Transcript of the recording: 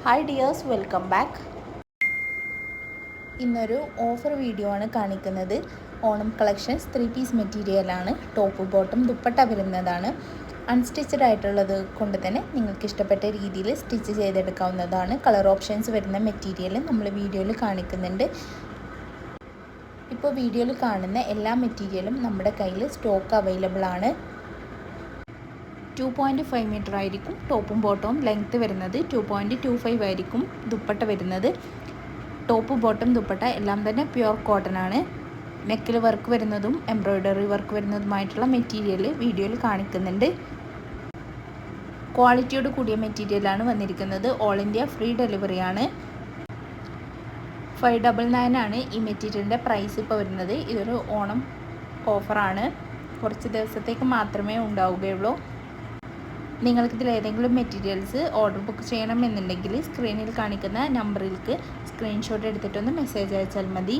Hi dears, welcome back. ഇന്നൊരു offer video ആണ് കാണിക്കുന്നത്. ഓണം കളക്ഷൻസ് 3 പീസ് മെറ്റീരിയലാണ്. ടോപ്പ് ബോട്ടം ദുപ്പട്ട വരുന്നതാണ്. അൺസ്റ്റിച്ചഡ് ആയിട്ടുള്ളത് കൊണ്ട് തന്നെ നിങ്ങൾക്ക് ഇഷ്ടപ്പെട്ട രീതിയിൽ സ്റ്റിച്ച് ചെയ്തെടുക്കാവുന്നതാണ്. കളർ ഓപ്ഷൻസ് വരുന്ന മെറ്റീരിയൽ നമ്മൾ വീഡിയോയിൽ കാണിക്കുന്നുണ്ട്. ഇപ്പോൾ വീഡിയോയിൽ കാണുന്ന എല്ലാ മെറ്റീരിയലും നമ്മുടെ കയ്യിൽ സ്റ്റോക്ക് അവൈലബിൾ ആണ്. 2.5 മീറ്റർ ആയിരിക്കും ടോപ്പും ബോട്ടവും ലെങ്ത്ത് വരുന്നത്. 2.25 ആയിരിക്കും ദുപ്പട്ട വരുന്നത്. ടോപ്പ് ബോട്ടം ദുപ്പട്ട എല്ലാം തന്നെ പ്യുവർ കോട്ടൺ ആണ്. നെക്കിൽ വർക്ക് വരുന്നതും എംബ്രോയ്ഡറി വർക്ക് വരുന്നതുമായിട്ടുള്ള മെറ്റീരിയൽ വീഡിയോയിൽ കാണിക്കുന്നുണ്ട്. ക്വാളിറ്റിയോട് കൂടിയ മെറ്റീരിയലാണ് വന്നിരിക്കുന്നത്. ഓൾ ഇന്ത്യ ഫ്രീ ഡെലിവറി ആണ്. 599 ആണ് ഈ മെറ്റീരിയലിൻ്റെ പ്രൈസ് ഇപ്പോൾ വരുന്നത്. ഇതൊരു ഓണം ഓഫറാണ്. കുറച്ച് ദിവസത്തേക്ക് മാത്രമേ ഉണ്ടാവുകയുള്ളൂ. നിങ്ങൾക്കിതിൽ ഏതെങ്കിലും മെറ്റീരിയൽസ് ഓർഡർ ബുക്ക് ചെയ്യണമെന്നുണ്ടെങ്കിൽ സ്ക്രീനിൽ കാണിക്കുന്ന നമ്പറിലേക്ക് സ്ക്രീൻഷോട്ട് എടുത്തിട്ടൊന്ന് മെസ്സേജ് അയച്ചാൽ മതി.